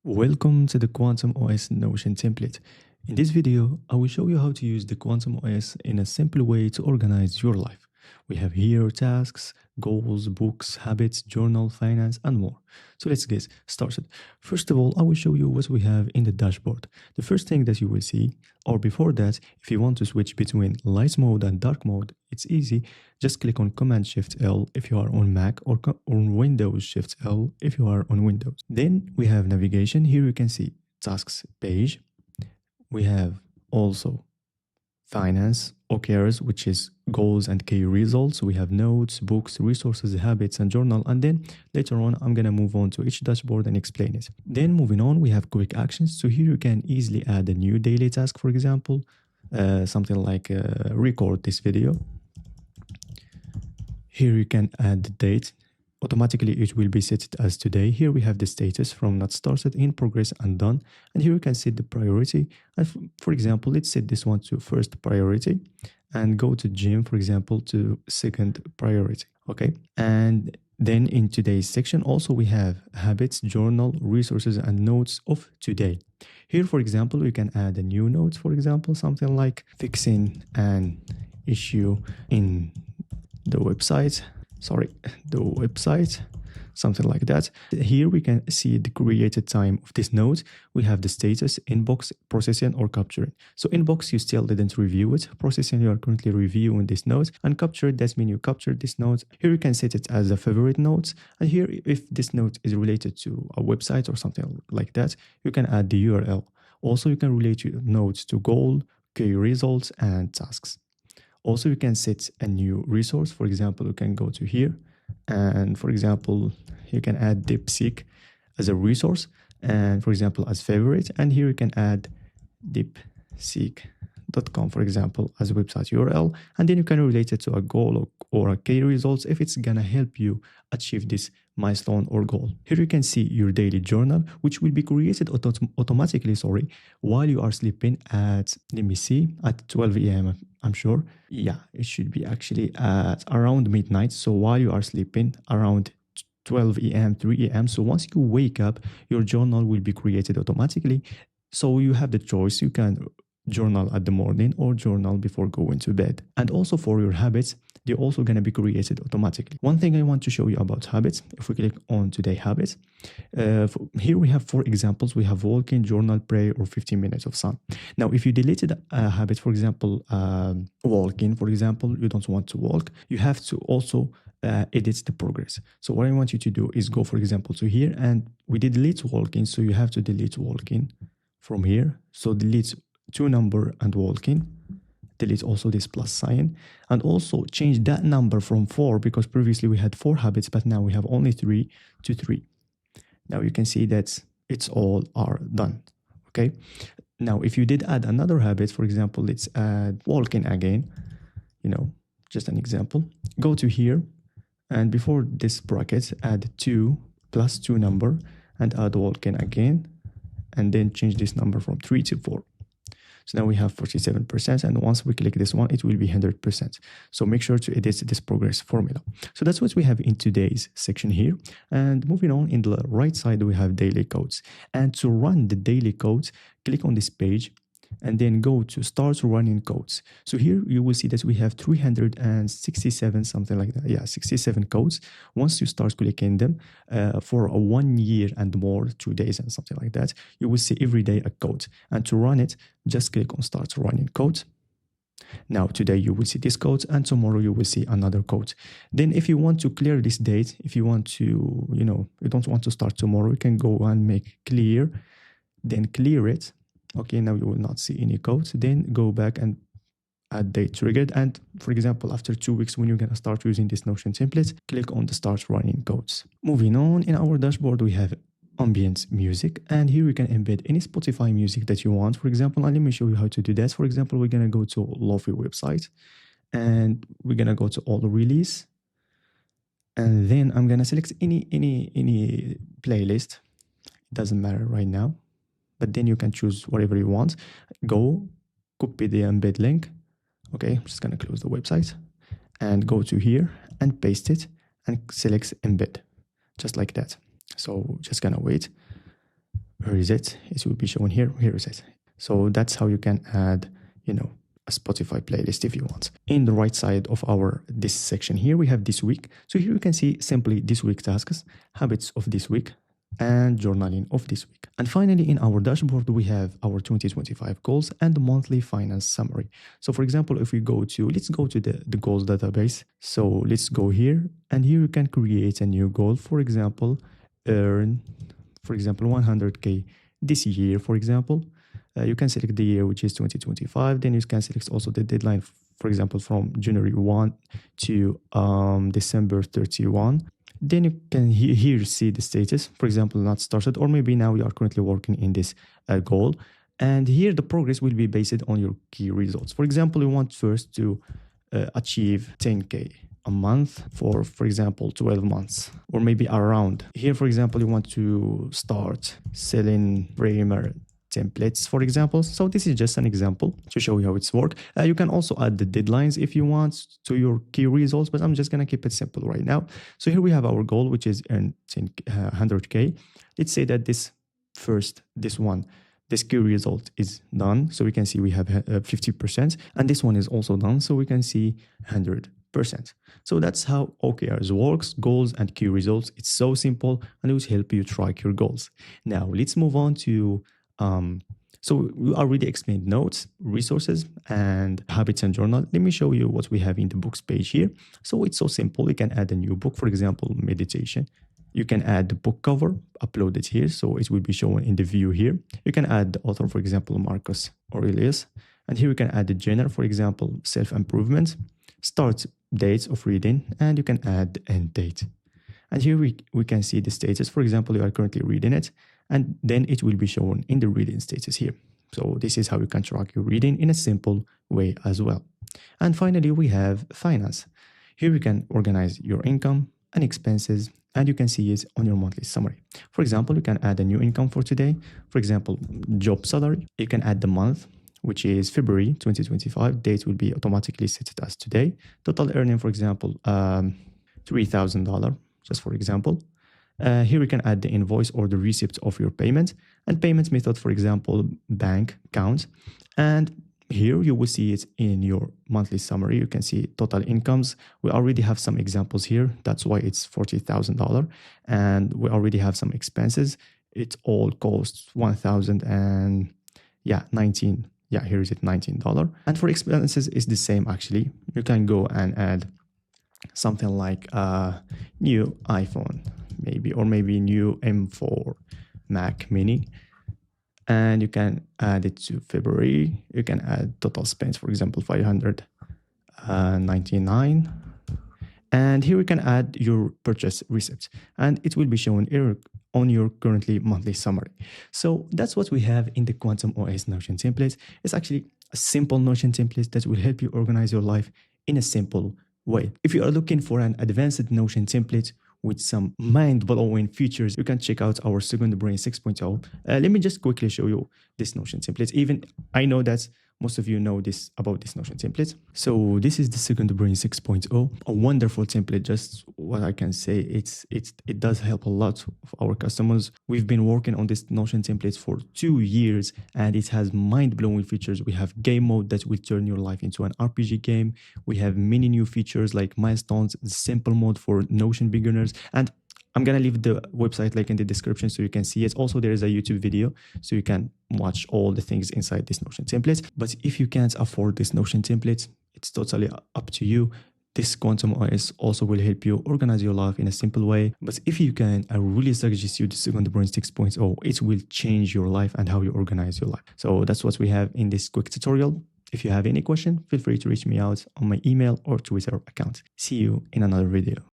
Welcome to the QuantumOS Notion template. In this video, I will show you how to use the QuantumOS in a simple way to organize your life. We have here tasks, goals, books, habits, journal, finance, and more. So let's get started. First of all, I will show you what we have in the dashboard. The first thing that you will see, or before that, if you want to switch between light mode and dark mode, it's easy. Just click on Command-Shift-L if you are on Mac or on Windows Shift-L if you are on Windows. Then we have navigation. Here you can see tasks page. We have also finance, OKRs, which is goals and key results. We have notes, books, resources, habits, and journal. And then later on, I'm going to move on to each dashboard and explain it. Then moving on, we have quick actions. So here you can easily add a new daily task, for example, something like record this video. Here you can add the date. Automatically, it will be set as today. Here we have the status from not started, in progress, and done. And here you can set the priority. And for example, let's set this one to first priority and go to gym, for example, to second priority. Okay. And then in today's section, also we have habits, journal, resources, and notes of today. Here, for example, you can add a new note, for example, something like fixing an issue in the website, something like that. Here we can see the created time of this note. We have the status, inbox, processing, or capturing. So inbox, you still didn't review it. Processing, you are currently reviewing this note. And captured, that means you captured this note. Here you can set it as a favorite note. And here, if this note is related to a website or something like that, you can add the URL. Also, you can relate your notes to goal, key results, and tasks. Also, you can set a new resource. For example, you can go to here and, for example, you can add DeepSeek as a resource and, for example, as favorite. And here you can add deepseek.com, for example, as a website URL. And then you can relate it to a goal or a key results if it's going to help you achieve this milestone or goal. Here you can see your daily journal, which will be created automatically, while you are sleeping at, let me see, at 12 a.m. I'm sure. Yeah, it should be actually at around midnight. So while you are sleeping around 12 a.m., 3 a.m. So once you wake up, your journal will be created automatically. So you have the choice. You can journal at the morning or journal before going to bed. And also for your habits, they're also going to be created automatically. One thing I want to show you about habits, if we click on today habits, here we have 4 examples. We have walking, journal, pray, or 15 minutes of sun. Now, if you deleted a habit, for example, walking, for example, you don't want to walk, you have to also edit the progress. So what I want you to do is go, for example, to here, and we did delete walking, so you have to delete walking from here. So delete 2 number and walking. Delete also this plus sign, and also change that number from 4, because previously we had 4 habits, but now we have only 3 to 3. Now you can see that it's all are done. Okay. Now, if you did add another habit, for example, let's add walking again, just an example, go to here and before this bracket, add 2 plus 2 number and add walking again, and then change this number from 3 to 4. So now we have 47%, and once we click this one, it will be 100%. So make sure to edit this progress formula. So that's what we have in today's section here. And moving on, in the right side, we have daily codes. And to run the daily codes, click on this page and then go to start running codes. So here you will see that we have 367, something like that. Yeah, 67 codes. Once you start clicking them for a 1 year and more, 2 days and something like that, you will see every day a code. And to run it, just click on start running code. Now, today you will see this code, and tomorrow you will see another code. Then if you want to clear this date, if you want to, you don't want to start tomorrow, you can go and make clear, then clear it. Okay, now you will not see any codes. Then go back and add date triggered. And for example, after 2 weeks, when you're going to start using this Notion template, click on the start running codes. Moving on, in our dashboard, we have ambient music. And here we can embed any Spotify music that you want. For example, and let me show you how to do that. For example, we're going to go to Lofi website and we're going to go to all release. And then I'm going to select any playlist. It doesn't matter right now. But then you can choose whatever you want. Go, copy the embed link. Okay, I'm just going to close the website and go to here and paste it and select embed, just like that. So just going to wait. Where is it? It will be shown here. Here is it. So that's how you can add, a Spotify playlist if you want. In the right side of this section here, we have this week. So here you can see simply this week tasks, habits of this week, and journaling of this week. And finally, in our dashboard, we have our 2025 goals and the monthly finance summary. So for example, if we let's go to the goals database. So let's go here, and here you can create a new goal. For example, earn, 100K this year, for example. You can select the year, which is 2025. Then you can select also the deadline, for example, from January 1 to December 31. Then you can here see the status, for example, not started, or maybe now you are currently working in this goal. And here the progress will be based on your key results. For example, you want first to achieve 10K a month for example, 12 months, or maybe around. Here, for example, you want to start selling Primer templates, for example. So this is just an example to show you how it's work. You can also add the deadlines if you want to your key results, but I'm just going to keep it simple right now. So here we have our goal, which is earn 100K. Let's say that this key result is done. So we can see we have 50%, and this one is also done. So we can see 100%. So that's how OKRs works, goals and key results. It's so simple, and it will help you track your goals. Now let's move on to so we already explained notes, resources, and habits and journal. Let me show you what we have in the books page here. So it's so simple. You can add a new book, for example, meditation. You can add the book cover, upload it here, so it will be shown in the view here. You can add the author, for example, Marcus Aurelius. And here you can add the genre, for example, self-improvement, start dates of reading, and you can add the end date. And here we can see the status. For example, you are currently reading it, and then it will be shown in the reading status here. So this is how you can track your reading in a simple way as well. And finally, we have finance. Here you can organize your income and expenses, and you can see it on your monthly summary. For example, you can add a new income for today. For example, job salary. You can add the month, which is February 2025. Date will be automatically set as today. Total earning, for example, $3,000, just for example. Here we can add the invoice or the receipt of your payment, and payment method, for example, bank account. And here you will see it in your monthly summary. You can see total incomes. We already have some examples here. That's why it's $40,000. And we already have some expenses. It all costs $1,019. Here is it, $19. And for expenses, it's the same actually. You can go and add something like a new iPhone, maybe, or maybe new M4 Mac Mini, and you can add it to February. You can add total spend, for example, $599, and here we can add your purchase receipt, and it will be shown here on your currently monthly summary. So that's what we have in the QuantumOS Notion template. It's actually a simple Notion template that will help you organize your life in a simple way. If you are looking for an advanced Notion template with some mind-blowing features, you can check out our Second Brain 6.0. Let me just quickly show you this Notion template. Even I know that most of you know this about this Notion template. So this is the Second Brain 6.0, a wonderful template. Just what I can say, it does help a lot of our customers. We've been working on this Notion template for 2 years, and it has mind-blowing features. We have game mode that will turn your life into an RPG game. We have many new features like milestones, simple mode for Notion beginners, and I'm going to leave the website link in the description so you can see it. Also, there is a YouTube video so you can watch all the things inside this Notion template. But if you can't afford this Notion template, it's totally up to you. This QuantumOS also will help you organize your life in a simple way. But if you can, I really suggest you the Second Brain 6.0. It will change your life and how you organize your life. So that's what we have in this quick tutorial. If you have any question, feel free to reach me out on my email or Twitter account. See you in another video.